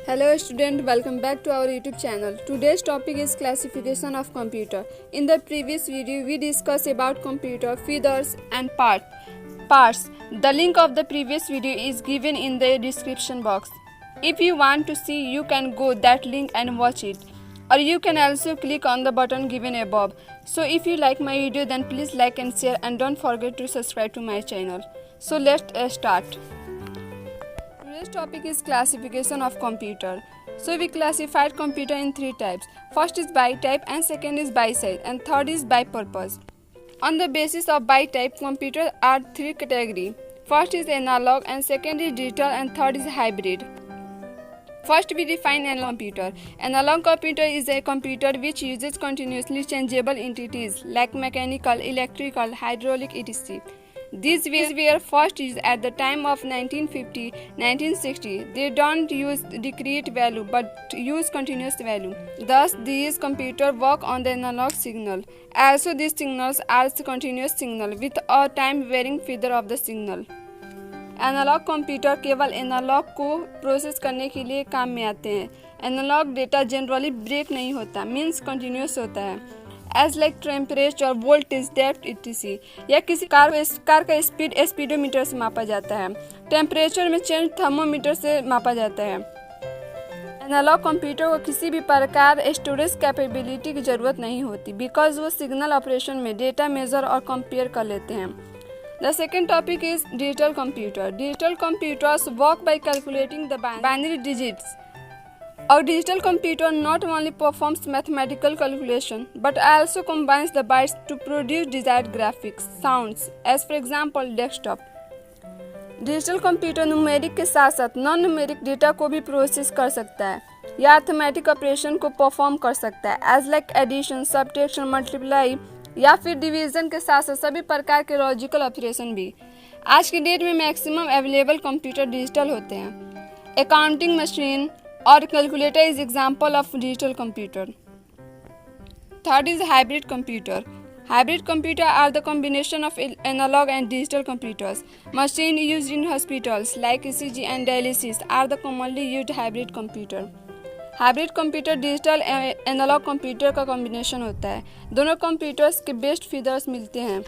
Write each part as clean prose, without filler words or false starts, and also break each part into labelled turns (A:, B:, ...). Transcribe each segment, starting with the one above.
A: Hello student, welcome back to our YouTube channel. Today's topic is classification of computer. In the previous video, we discussed about computer features and parts. The link of the previous video is given in the description box. If you want to see, you can go that link and watch it. Or you can also click on the button given above. So if you like my video, then please like and share and don't forget to subscribe to my channel. So let's start. Today's topic is classification of computer. So we classified computer in three types. First is by type, and second is by size, and third is by purpose. On the basis of by type, computers are three categories. First is analog, and second is digital, and third is hybrid. First we define analog computer. Analog computer is a computer which uses continuously changeable entities like mechanical, electrical, hydraulic, etc. These were first used at the time of 1950-1960. They don't use discrete value but use continuous value. Thus, these computers work on the analog signal. Also, these signals are continuous signal with a time-varying feeder of the signal. Analog computer केवल analog को process करने के लिए काम में आते हैं. Analogue data generally break नहीं होता, मीन्स कंटिन्यूस होता है. As like temperature, voltage, depth etc. या किसी कार का स्पीड स्पीडोमीटर से मापा जाता है. टेम्परेचर में चेंज थर्मोमीटर से मापा जाता है. एनालॉग कंप्यूटर को किसी भी प्रकार स्टोरेज कैपेबिलिटी की ज़रूरत नहीं होती, बिकॉज वो सिग्नल ऑपरेशन में डेटा मेजर और कंपेयर कर लेते हैं. The second topic is digital computer. Digital computers work by calculating the binary digits. Our digital computer not only performs mathematical calculation but also combines the bytes to produce desired graphics, sounds, as for example desktop. Digital computer numeric के साथ साथ non numeric data को भी process कर सकता है या arithmetic operation को परफॉर्म कर सकता है, as like addition, subtraction, multiply या फिर डिवीज़न के साथ साथ सभी प्रकार के लॉजिकल ऑपरेशन भी. आज की डेट में मैक्सिमम अवेलेबल कंप्यूटर डिजिटल होते हैं. अकाउंटिंग मशीन और calculator is example of digital computer. Third is hybrid computer. Hybrid computers are the combination of analog and digital computers. Machines used in hospitals like ECG and dialysis are the commonly used hybrid computer. Hybrid computer digital analog computer का combination होता है. दोनों computers के best features मिलते हैं,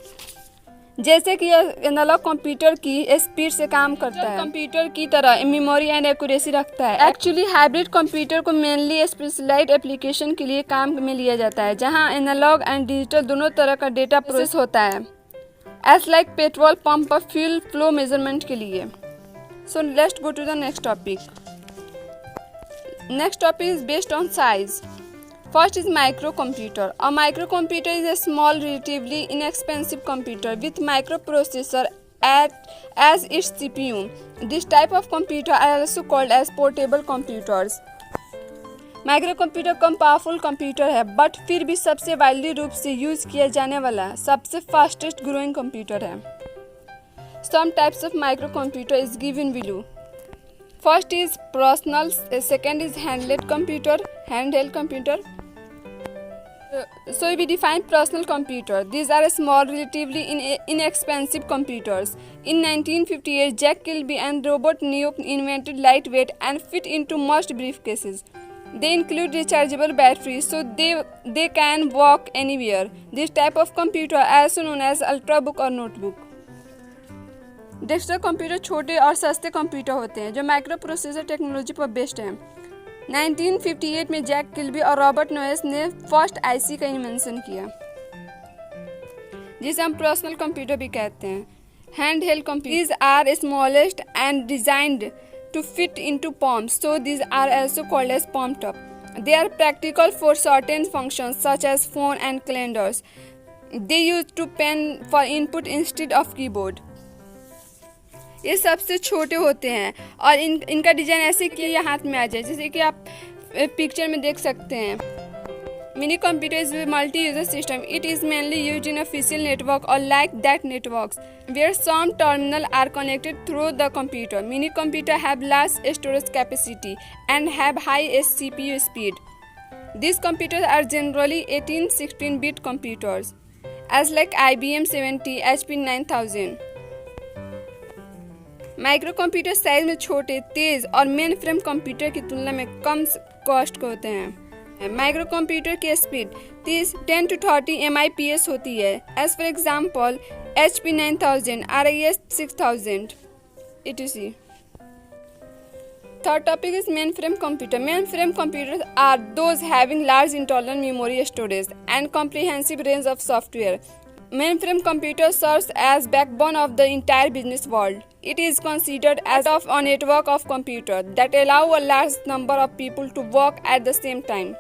A: जैसे कि analogue computer की स्पीड से काम करता है, कंप्यूटर की तरह मेमोरी एंड एक्यूरेसी रखता है. एक्चुअली हाइब्रिड कंप्यूटर को मेनली स्पेशलाइज्ड एप्लीकेशन के लिए काम में लिया जाता है, जहां एनालॉग एंड डिजिटल दोनों तरह का डेटा प्रोसेस होता है, एज लाइक पेट्रोल पंप पर फ्यूल फ्लो मेजरमेंट के लिए. So let's go to the next topic. Next topic is based on size. First is microcomputer. A microcomputer is a small, relatively inexpensive computer with microprocessor as its CPU. This type of computer are also called as portable computers. Microcomputer कम powerful computer है, but फिर भी सबसे widely रूप से use किया जाने वाला सबसे फास्टेस्ट ग्रोइंग कंप्यूटर है. Some types of microcomputer is given below. First is personal, second is handheld computer. So we define personal computer. These are small, relatively inexpensive computers. In 1958, Jack Kilby and Robert Noyce invented lightweight and fit into most briefcases. They include rechargeable batteries, so they can walk anywhere. This type of computer are also known as ultrabook or notebook. Desktop computer छोटे और सस्ते computer होते हैं जो micro processor technology पर based हैं. 1958 में Jack Kilby और रॉबर्ट नोयस ने फर्स्ट आईसी का इन्वेंशन किया, जिसे हम पर्सनल कंप्यूटर भी कहते हैं. Hand held computers are smallest and designed to fit into palms, so these are also called as palm top. They are practical for certain functions such as phone and calendars. They use to pen for input instead of keyboard. ये सबसे छोटे होते हैं और इनका design ऐसे कि ये हाथ में आ जाए, जैसे कि आप पिक्चर में देख सकते हैं. Mini computer is multi user system. It is mainly used in official network और like that networks where some terminal are connected through the computer. Mini computer have large storage capacity and have high CPU speed. This computers are generally 18-16-bit computers as like IBM 70, HP 9000. Micro computer size में छोटे, तेज और main frame computer की तुलना में कम cost के होते हैं। Micro computer की स्पीड 10 to 30 MIPS होती है। As for example HP 9000, RIS 6000 etc. Third topic is mainframe computer. Mainframe computers are those having large internal memory storage and comprehensive range of software. Mainframe computer serves as backbone of the entire business world. It is considered as of a network of computers that allow a large number of people to work at the same time.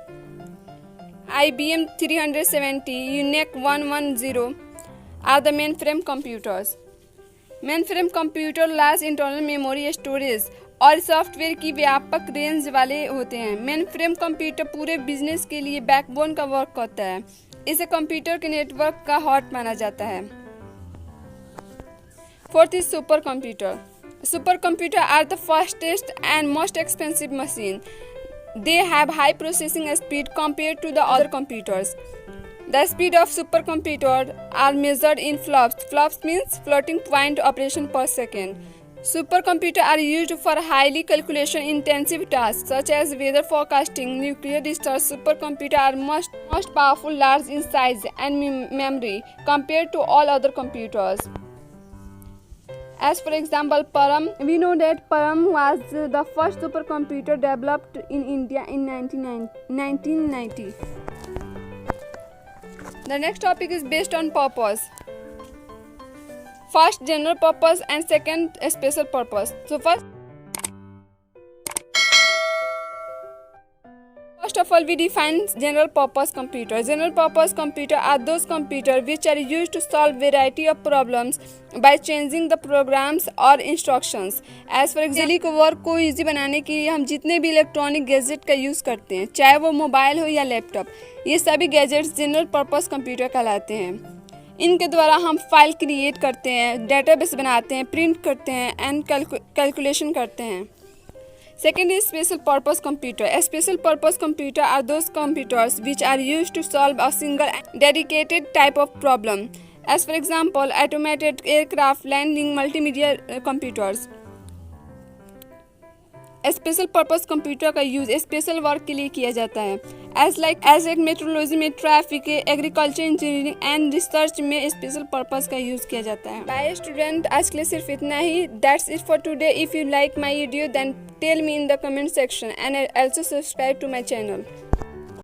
A: IBM 370, UNIAC 110 are the mainframe computers. Mainframe computer large internal memory storage और software की व्यापक range वाले होते हैं। Mainframe computer पूरे business के लिए backbone का वर्क होता है। इसे कंप्यूटर के नेटवर्क का हार्ट माना जाता है। Fourth is super computer. Super computer are the fastest and most expensive machine. They have high processing speed compared to the other computers. The speed of supercomputer are measured in flops. Flops means floating point operation per second. Supercomputers are used for highly calculation-intensive tasks such as weather forecasting, nuclear research. Supercomputers are most powerful, large in size and memory compared to all other computers. As for example, Param. We know that Param was the first supercomputer developed in India in 1990. The next topic is based on purpose. First, general purpose and second, special purpose. So first of all, we define general purpose computer. General purpose computer are those computers which are used to solve variety of problems by changing the programs or instructions. As for example, daily को work को easy बनाने के लिए हम जितने भी electronic gadget का use करते हैं, चाहे वो मोबाइल हो या लैपटॉप, ये सभी गैजेट्स जनरल पर्पस कंप्यूटर कहलाते हैं। इनके द्वारा हम फाइल क्रिएट करते हैं, डेटाबेस बनाते हैं, प्रिंट करते हैं एंड कैलकुलेशन करते हैं। Second is special purpose computer. A special purpose computer are those computers which are used to solve a single dedicated type of problem. As for example, automated aircraft landing, multimedia computers. Special purpose computer का use special work के लिए किया जाता है। As एक metrology में, traffic, agriculture, engineering and research में special purpose का यूज किया जाता है। बाय स्टूडेंट, आज के लिए सिर्फ इतना ही। That's it for today. If you like my video then tell me in the comment section and also subscribe to my channel.